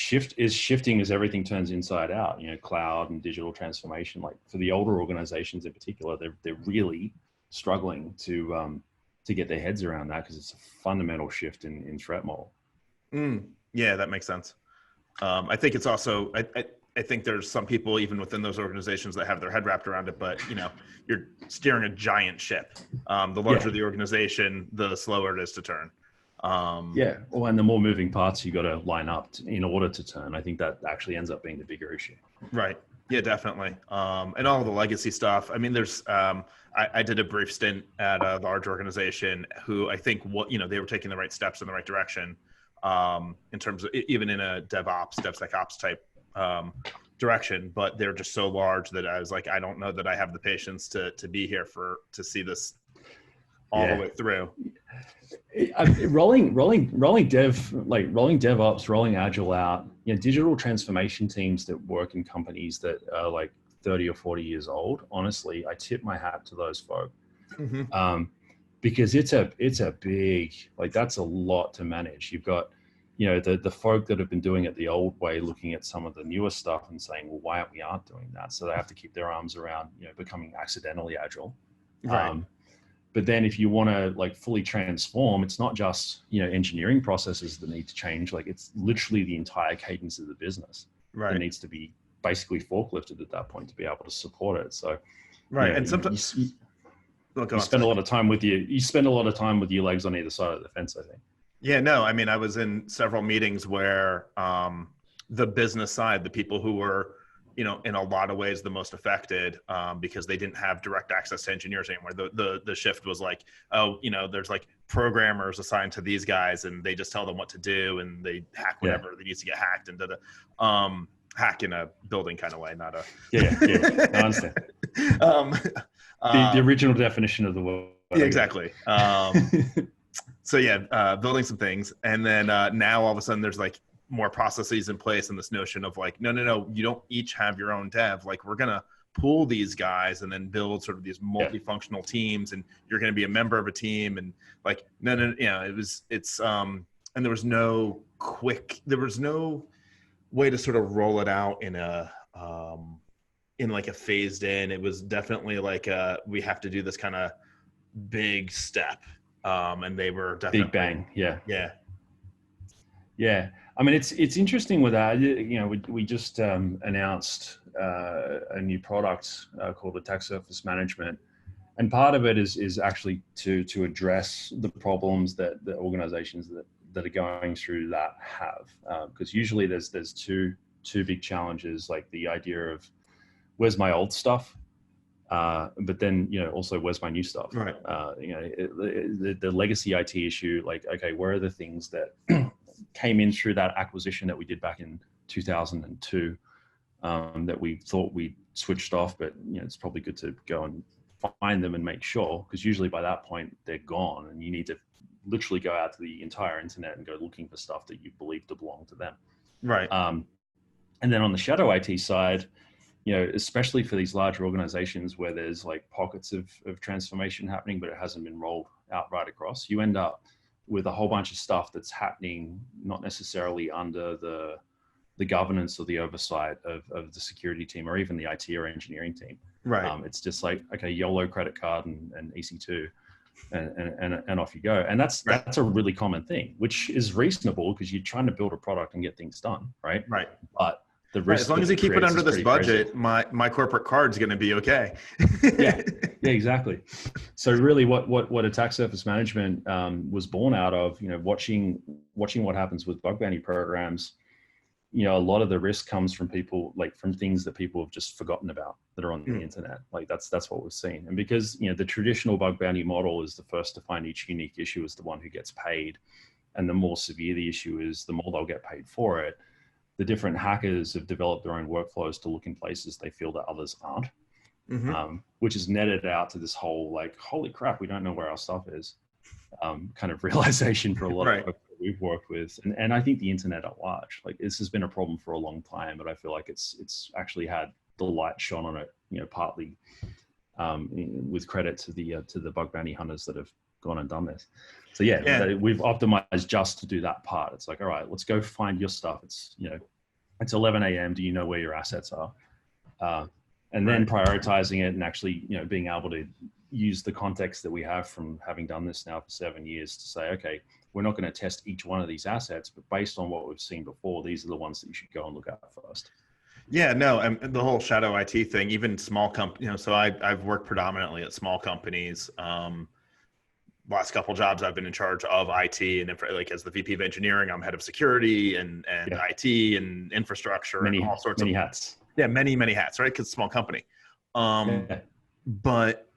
shifting as everything turns inside out, cloud and digital transformation. Like for the older organizations in particular, they're really struggling to get their heads around that, because it's a fundamental shift in threat model. Yeah, that makes sense. I think it's also, I think there's some people even within those organizations that have their head wrapped around it, but you're steering a giant ship. The larger the organization, the slower it is to turn. And the more moving parts you got to line up in order to turn. I think that actually ends up being the bigger issue. Right. Yeah, definitely. And all the legacy stuff. I mean, there's, I did a brief stint at a large organization who I think they were taking the right steps in the right direction, in terms of even in a DevSecOps type direction, but they're just so large that I was like, I don't know that I have the patience to be here to see this all the way through. Rolling DevOps, rolling Agile out, digital transformation teams that work in companies that are like 30 or 40 years old. Honestly, I tip my hat to those folk, because it's a big, like, that's a lot to manage. You've got, the folk that have been doing it the old way, looking at some of the newer stuff and saying, well, why aren't doing that? So they have to keep their arms around, becoming accidentally agile. Right. But then if you want to like fully transform, it's not just, engineering processes that need to change. Like it's literally the entire cadence of the business that needs to be basically forklifted at that point to be able to support it. So, and sometimes you spend a lot of time with your legs on either side of the fence, I think. Yeah, no, I mean, I was in several meetings where the business side, the people who were, in a lot of ways the most affected, because they didn't have direct access to engineers anymore. The shift was like, there's like programmers assigned to these guys and they just tell them what to do and they hack whatever that needs to get hacked, and hack in a building kind of way, not a... I understand. The original definition of the word. Yeah, exactly. So building some things. And then now all of a sudden there's like more processes in place, and this notion of like, no, you don't each have your own dev. Like we're going to pool these guys and then build sort of these multifunctional teams, and you're going to be a member of a team. And like, no, and there was no way to sort of roll it out in like a phased in. It was definitely like we have to do this kind of big step. And they were definitely big bang. Yeah. I mean, it's interesting with that. We just announced a new product called Attack Surface Management, and part of it is actually to address the problems that the organizations that are going through that have, because usually there's two big challenges, like the idea of where's my old stuff, but then also where's my new stuff. Right. The legacy IT issue, like, okay, where are the things that came in through that acquisition that we did back in 2002, that we thought we switched off, but it's probably good to go and find them and make sure, because usually by that point they're gone, and you need to literally go out to the entire internet and go looking for stuff that you believe to belong to them. Right. And then on the shadow IT side, especially for these larger organizations where there's like pockets of transformation happening, but it hasn't been rolled out right across, you end up with a whole bunch of stuff that's happening, not necessarily under the governance or the oversight of the security team or even the IT or engineering team. Right. It's just like, okay, YOLO credit card and EC2 and off you go. And that's a really common thing, which is reasonable because you're trying to build a product and get things done. Right. Right. But the risk, as long as you keep it under this budget, my corporate card's going to be okay. yeah, exactly. So really what attack surface management was born out of, watching what happens with bug bounty programs. A lot of the risk comes from people, like from things that people have just forgotten about that are on the internet. Like that's what we've seen. And because, the traditional bug bounty model is the first to find each unique issue is the one who gets paid. And the more severe the issue is, the more they'll get paid for it. The different hackers have developed their own workflows to look in places they feel that others aren't, which is netted out to this whole like, holy crap, we don't know where our stuff is, kind of realization for a lot of folks that we've worked with. And I think the internet at large, like this has been a problem for a long time, but I feel like it's actually had the light shone on it, partly with credit to the bug bounty hunters that have gone and done this. So we've optimized just to do that part. It's like, all right, let's go find your stuff. It's, it's 11 a.m. Do you know where your assets are? And then prioritizing it and actually, being able to use the context that we have from having done this now for 7 years to say, okay, we're not going to test each one of these assets, but based on what we've seen before, these are the ones that you should go and look at first. Yeah, no, and the whole shadow IT thing, even small companies, so I've worked predominantly at small companies. Last couple jobs I've been in charge of IT and like as the VP of engineering, I'm head of security and IT and infrastructure and all sorts of hats. Yeah, many hats, right? Because it's a small company. But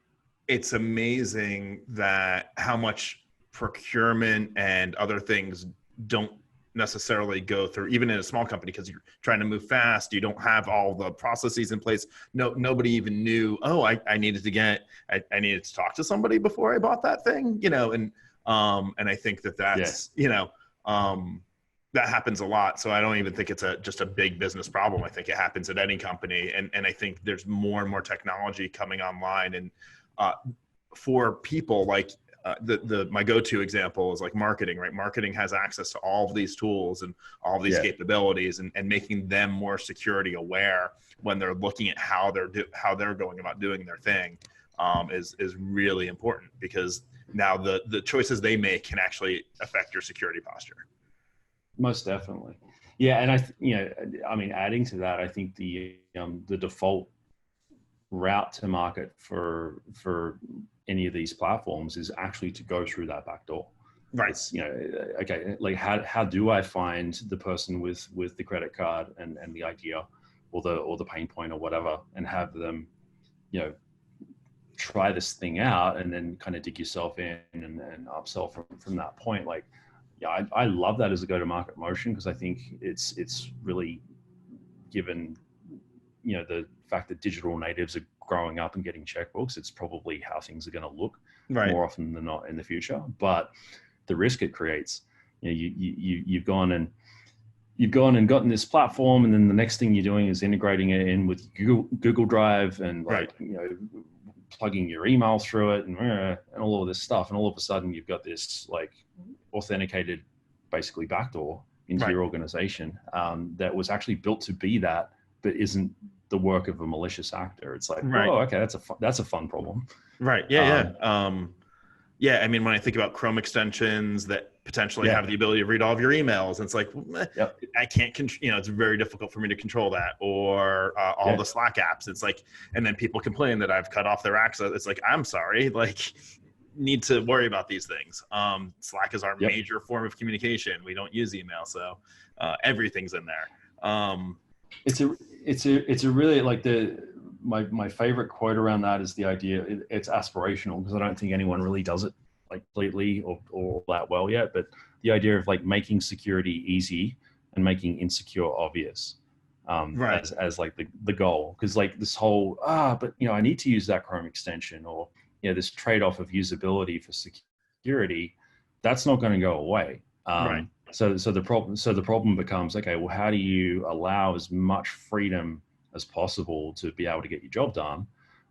it's amazing that how much procurement and other things don't necessarily go through, even in a small company, because you're trying to move fast. You don't have all the processes in place. Nobody even knew, I needed to talk to somebody before I bought that thing, and I think that's, that happens a lot. So I don't even think it's just a big business problem. I think it happens at any company. And I think there's more and more technology coming online. And for people like, my go-to example is like marketing, right? Marketing has access to all of these tools and all of these capabilities, and making them more security aware when they're looking at how they're going about doing their thing is really important, because now the choices they make can actually affect your security posture. Most definitely. Yeah. And adding to that, I think the default route to market for any of these platforms is actually to go through that back door. Right. It's, okay, like how do I find the person with the credit card and the idea or the pain point or whatever, and have them, try this thing out and then kind of dig yourself in and upsell from that point. Like, I love that as a go-to-market motion, because I think it's really given, the fact that digital natives are growing up and getting checkbooks, it's probably how things are going to look more often than not in the future. But the risk it creates, you've gone and gotten this platform, and then the next thing you're doing is integrating it in with Google Drive and plugging your email through it and all of this stuff. And all of a sudden you've got this like authenticated, basically backdoor into your organization that was actually built to be that, but isn't the work of a malicious actor. It's like, oh, okay, that's a fun problem. Right. Yeah. Yeah. I mean, when I think about Chrome extensions that potentially have the ability to read all of your emails, it's like, I can't, it's very difficult for me to control that. Or all the Slack apps. It's like, and then people complain that I've cut off their access. It's like, I'm sorry, like, need to worry about these things. Slack is our major form of communication. We don't use email, so everything's in there. It's a really, like, my favorite quote around that is the idea, it's aspirational, because I don't think anyone really does it like completely or that well yet, but the idea of like making security easy and making insecure obvious. Right. as like the goal. Because like this whole, but I need to use that Chrome extension, or this trade-off of usability for security, that's not going to go away. Right. So the problem becomes, okay, well, how do you allow as much freedom as possible to be able to get your job done,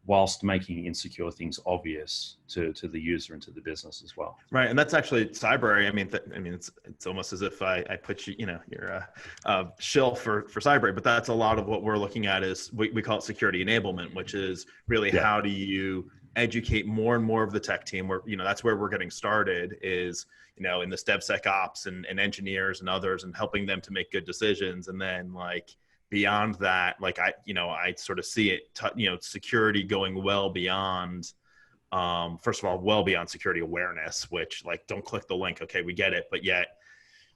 whilst making insecure things obvious to the user and to the business as well? Right, and that's actually Cybrary. I mean, it's almost as if I put you, you're a shill for Cybrary, but that's a lot of what we're looking at is we call it security enablement, which is really how do you educate more and more of the tech team. Where that's where we're getting started is in this DevSecOps and engineers and others, and helping them to make good decisions, and then like beyond that, like I sort of see it, security going well beyond. First of all, well beyond security awareness, which like, don't click the link. Okay, we get it. But yet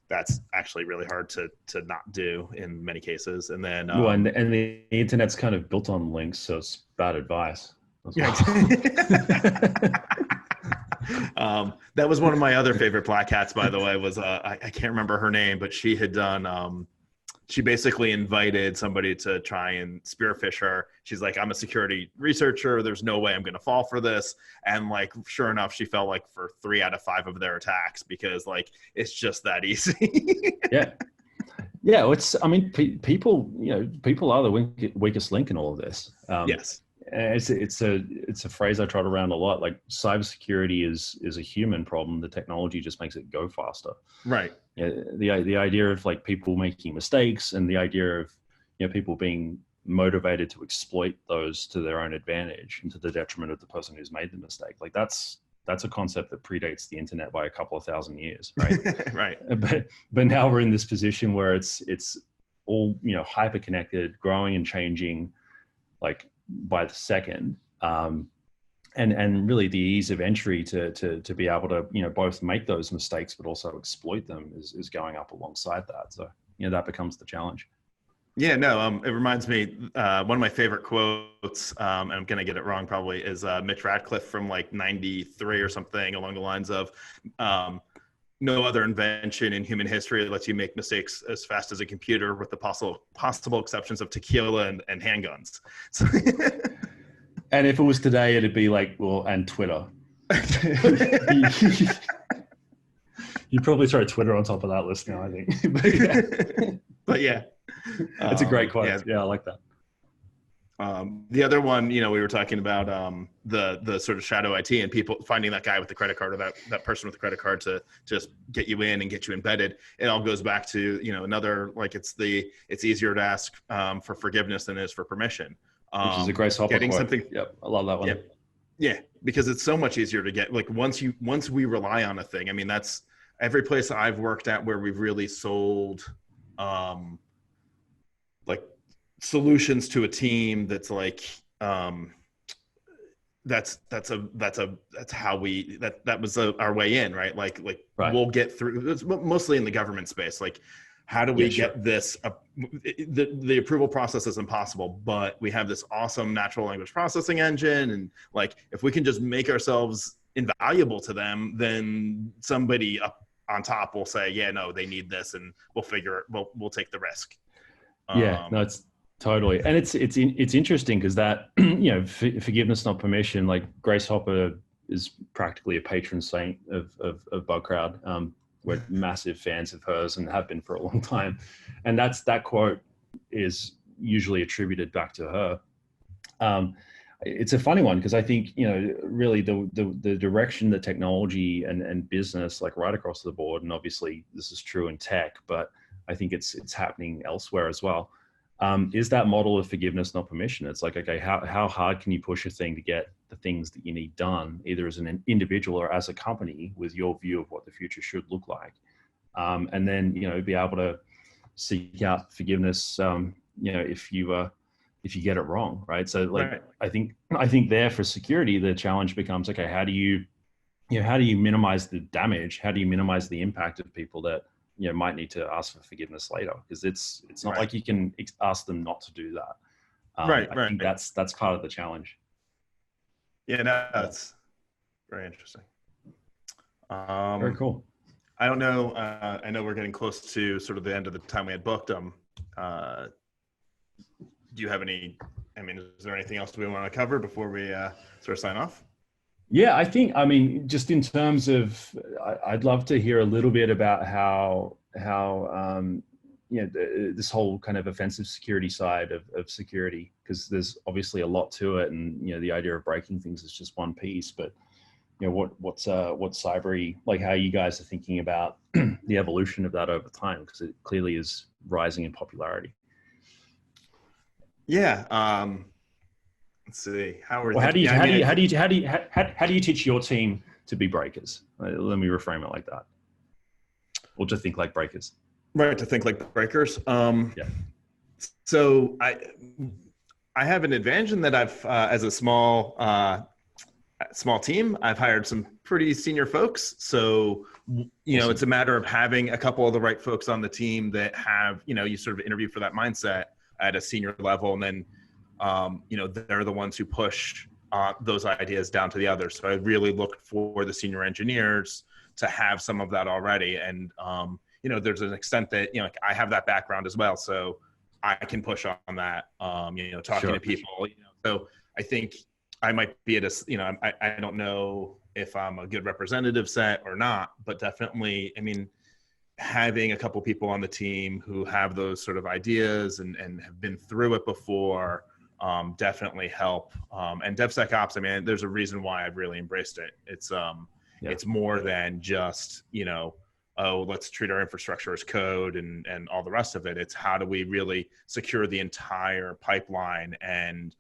that's actually really hard to not do in many cases. And then, and the internet's kind of built on links. So it's bad advice. That was one of my other favorite Blackhats, by the way, was, I can't remember her name, but she had done, she basically invited somebody to try and spearfish her. She's like, I'm a security researcher. There's no way I'm going to fall for this. And like, sure enough, she fell like for 3 out of 5 of their attacks, because like, it's just that easy. Yeah. People, people are the weakest link in all of this. Yes. It's a phrase I trot around a lot. Like, cybersecurity is a human problem. The technology just makes it go faster. Right. The idea of like people making mistakes, and the idea of people being motivated to exploit those to their own advantage and to the detriment of the person who's made the mistake. Like that's a concept that predates the internet by a couple of thousand years, right? Right. But now we're in this position where it's all hyper connected, growing and changing, like by the second, and really the ease of entry to be able to both make those mistakes but also exploit them is going up alongside that. So that becomes the challenge. Yeah, no, it reminds me, one of my favorite quotes, and I'm going to get it wrong probably, is Mitch Radcliffe from like 93 or something along the lines of, no other invention in human history lets you make mistakes as fast as a computer, with the possible exceptions of tequila and handguns. So and if it was today, it'd be like, well, and Twitter. You probably throw Twitter on top of that list now, I think. But yeah. It's a great quote. Yeah, I like that. The other one, we were talking about the sort of shadow IT and people finding that guy with the credit card, or that person with the credit card to just get you in and get you embedded. It all goes back to another, like, it's easier to ask for forgiveness than it is for permission. Which is a Grace Hopper getting quote. Something. Yep, I love that one. Yeah, because it's so much easier to get. Like once we rely on a thing. I mean, that's every place I've worked at where we've really sold, like, solutions to a team that's like, that's how that was our way in, right? Like right. We'll get through. It's mostly in the government space. Like, how do we get this? The approval process is impossible, but we have this awesome natural language processing engine, and like, if we can just make ourselves invaluable to them, then somebody up on top will say, yeah, no, they need this, and we'll take the risk. Yeah, no, it's totally, and it's interesting because that forgiveness not permission. Like, Grace Hopper is practically a patron saint of Bugcrowd. We're massive fans of hers and have been for a long time, and that quote is usually attributed back to her. It's a funny one because I think really the direction that technology and business, like right across the board, and obviously this is true in tech, but I think it's happening elsewhere as well, is that model of forgiveness not permission. It's like, okay, how hard can you push a thing to get the things that you need done, either as an individual or as a company, with your view of what the future should look like, and then be able to seek out forgiveness if you get it wrong, right? So like, right. I think there for security, the challenge becomes, okay, how do you minimize the damage? How do you minimize the impact of people that might need to ask for forgiveness later? Because it's not right. Like you can ask them not to do that. I think that's part of the challenge. Yeah, no, that's very interesting. Very cool. I don't know. I know we're getting close to sort of the end of the time we had booked. do you have any, I mean, is there anything else we want to cover before we sort of sign off? Yeah, I mean, just in terms of, I'd love to hear a little bit about how this whole kind of offensive security side of security, because there's obviously a lot to it, and the idea of breaking things is just one piece. But what's Cybrary, like, how you guys are thinking about the evolution of that over time, because it clearly is rising in popularity. Yeah. Let's see. How do you teach your team to be breakers? Let me reframe it like that, or to think like breakers. Right, to think like breakers. Yeah. So I have an advantage in that I've, as a small team, I've hired some pretty senior folks. So, awesome. It's a matter of having a couple of the right folks on the team that have, you sort of interview for that mindset at a senior level. And then, they're the ones who push those ideas down to the others. So I really looked for the senior engineers to have some of that already. And, there's an extent that, I have that background as well. So I can push on that, talking Sure. to people, so I think I might be at a, I don't know if I'm a good representative set or not, but definitely, I mean, having a couple people on the team who have those sort of ideas and have been through it before, definitely help. And DevSecOps, I mean, there's a reason why I've really embraced it. It's, it's more than just, oh, let's treat our infrastructure as code and all the rest of it. It's how do we really secure the entire pipeline and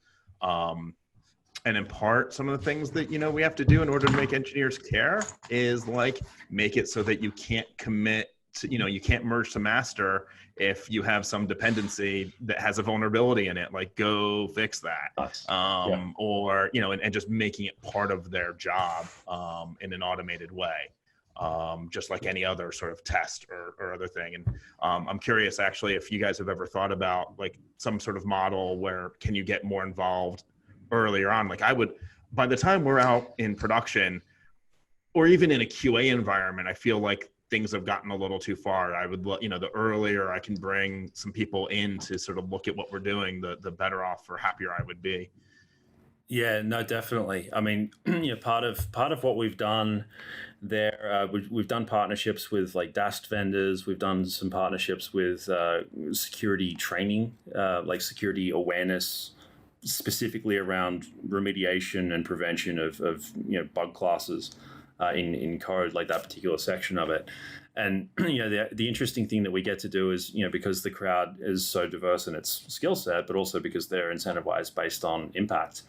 impart some of the things that, we have to do in order to make engineers care, is like, make it so that you can't commit to, you can't merge to master if you have some dependency that has a vulnerability in it, like go fix that. Nice. Or, and just making it part of their job in an automated way. Just like any other sort of test or other thing. And I'm curious actually if you guys have ever thought about like some sort of model where can you get more involved earlier on? Like by the time we're out in production or even in a QA environment, I feel like things have gotten a little too far. I would, the earlier I can bring some people in to sort of look at what we're doing, the better off or happier I would be. Yeah, no, definitely. I mean, part of what we've done there, we've done partnerships with like DAST vendors. We've done some partnerships with security training, like security awareness, specifically around remediation and prevention of bug classes in code, like that particular section of it. And the interesting thing that we get to do is, because the crowd is so diverse in its skill set, but also because they're incentivized based on impact,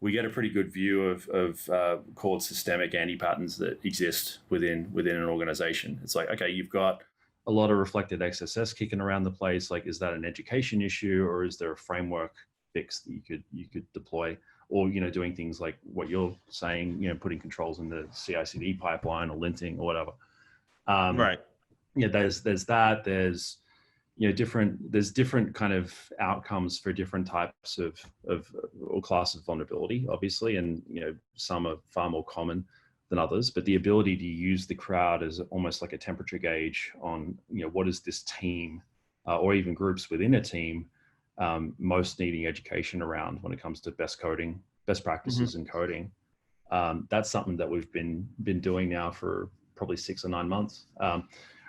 we get a pretty good view of called systemic anti-patterns that exist within an organization. It's like, okay, you've got a lot of reflected XSS kicking around the place. Like, is that an education issue, or is there a framework fix that you could deploy? Or, doing things like what you're saying, putting controls in the CI/CD pipeline or linting or whatever. Right. Yeah, there's that. There's different kind of outcomes for different types of or class of vulnerability, obviously, and some are far more common than others. But the ability to use the crowd as almost like a temperature gauge on what is this team or even groups within a team most needing education around when it comes to best practices in coding. That's something that we've been doing now for probably 6 or 9 months.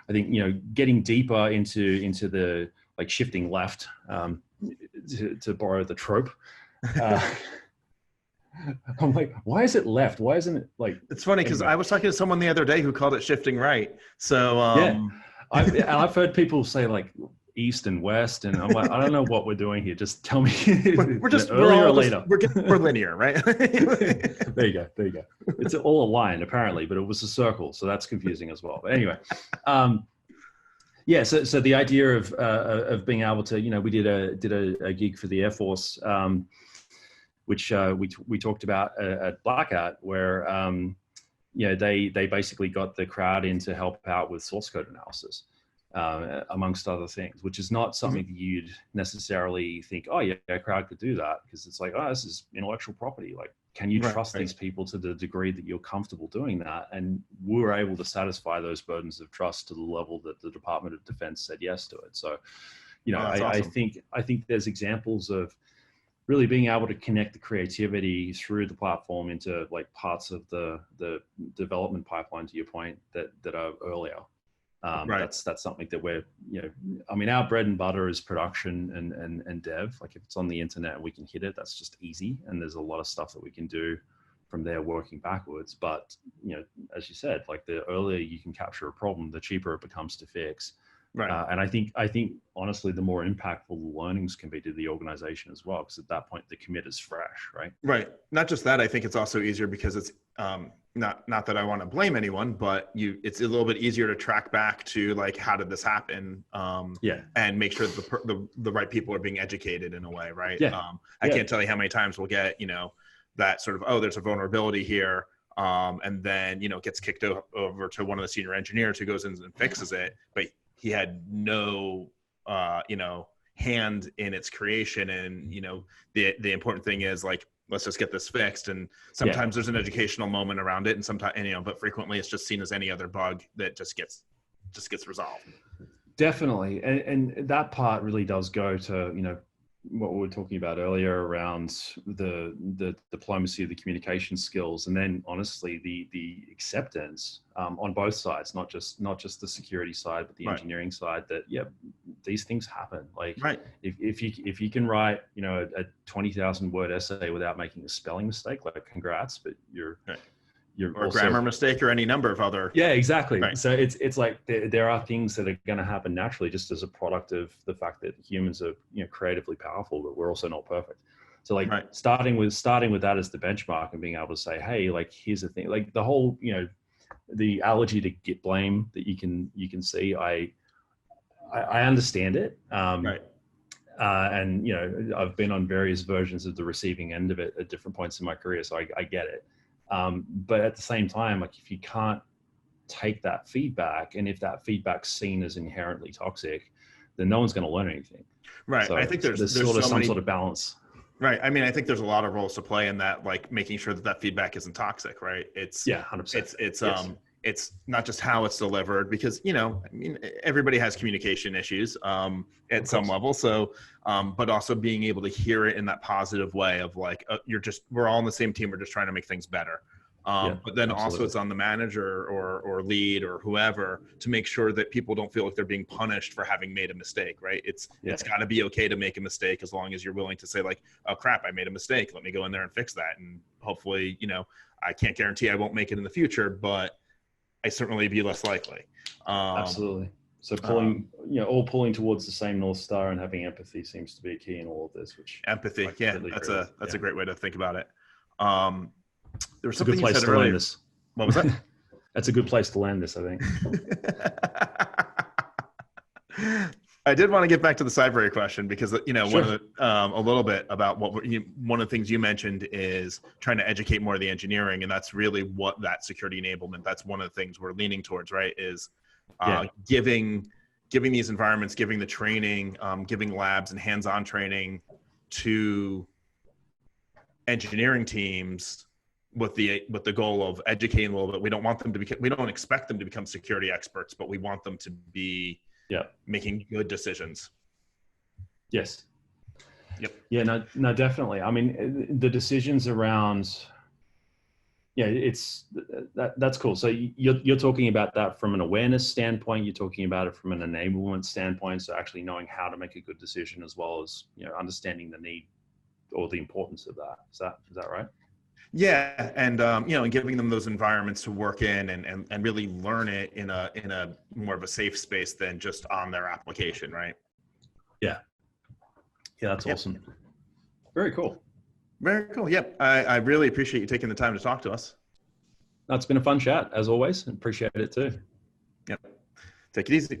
I think, getting deeper into the like shifting left, to borrow the trope. I'm like, why is it left? Why isn't it like? It's funny because I was talking to someone the other day who called it shifting right. So yeah, I've heard people say like east and west, and I'm like, I don't know what we're doing here. Just tell me. We're just earlier or later. We're linear, right? There you go. It's all a line apparently, but it was a circle, so that's confusing as well. But anyway, yeah. So the idea of being able to, we did a gig for the Air Force, which we talked about at Blackhat, where they basically got the crowd in to help out with source code analysis. Amongst other things, which is not something that you'd necessarily think, oh yeah, a crowd could do that, because it's like, oh, this is intellectual property. Like, can you trust these people to the degree that you're comfortable doing that? And we were able to satisfy those burdens of trust to the level that the Department of Defense said yes to it. So, you know, that's awesome. I think there's examples of really being able to connect the creativity through the platform into like parts of the development pipeline, to your point, that are earlier. Right. That's something that we're, you know, I mean, our bread and butter is production and dev. Like if it's on the internet and we can hit it, that's just easy. And there's a lot of stuff that we can do from there working backwards. But, you know, as you said, like the earlier you can capture a problem, the cheaper it becomes to fix. Right. And I think honestly, the more impactful the learnings can be to the organization as well, because at that point the commit is fresh, right? Right. Not just that, I think it's also easier because it's not that I want to blame anyone, but it's a little bit easier to track back to like, how did this happen? And make sure that the right people are being educated in a way, right? I can't tell you how many times we'll get, you know, that sort of, oh, there's a vulnerability here. And then, you know, it gets kicked over to one of the senior engineers who goes in and fixes it, but he had no, you know, hand in its creation. And, you know, the important thing is like, let's just get this fixed. And sometimes there's an educational moment around it. And sometimes, you know, but frequently it's just seen as any other bug that just gets resolved. Definitely. And that part really does go to, you know, what we were talking about earlier around the diplomacy of the communication skills, and then honestly the acceptance on both sides, not just the security side but the engineering side, that these things happen. Like if you can write, you know, a 20,000 word essay without making a spelling mistake, like congrats, but you're or also, grammar mistake or any number of other. Yeah, exactly. Right. So it's like there are things that are going to happen naturally, just as a product of the fact that humans are, you know, creatively powerful, but we're also not perfect. So like starting with that as the benchmark and being able to say, hey, like here's the thing, like the whole, you know, the allergy to Git blame that you can see, I understand it. And you know, I've been on various versions of the receiving end of it at different points in my career, so I get it. But at the same time, like if you can't take that feedback, and if that feedback's seen as inherently toxic, then no one's going to learn anything. Right. So I think there's sort of some sort of balance. Right. I mean, I think there's a lot of roles to play in that, like making sure that feedback isn't toxic, right? It's 100%. It's not just how it's delivered, because, you know, I mean, everybody has communication issues at some level. So, but also being able to hear it in that positive way of like, we're all on the same team. We're just trying to make things better. But then also it's on the manager or lead or whoever to make sure that people don't feel like they're being punished for having made a mistake, right? It's got to be okay to make a mistake, as long as you're willing to say like, oh crap, I made a mistake. Let me go in there and fix that. And hopefully, you know, I can't guarantee I won't make it in the future, but I certainly be less likely. Absolutely. So pulling, you know, all pulling towards the same North Star, and having empathy seems to be a key in all of this. Which empathy, that's a great way to think about it. There was something you said earlier. This. What was that? That's a good place to land this, I think. I did want to get back to the Cybrary question, because, you know, one of the, a little bit about one of the things you mentioned is trying to educate more of the engineering. And that's really what that security enablement, that's one of the things we're leaning towards, right? Is giving these environments, giving the training, giving labs and hands-on training to engineering teams with the goal of educating a little bit. We don't expect them to become security experts, but we want them to be making good decisions. Yes. Yep. Yeah, no, definitely. I mean, the decisions around, that's cool. So you're talking about that from an awareness standpoint. You're talking about it from an enablement standpoint. So actually knowing how to make a good decision, as well as, you know, understanding the need or the importance of that. Is that right? Yeah, and you know, and giving them those environments to work in and really learn it in a more of a safe space than just on their application, right? Yeah, that's awesome. Very cool. Very cool. Yep, I really appreciate you taking the time to talk to us. It's been a fun chat, as always. Appreciate it too. Yep. Take it easy.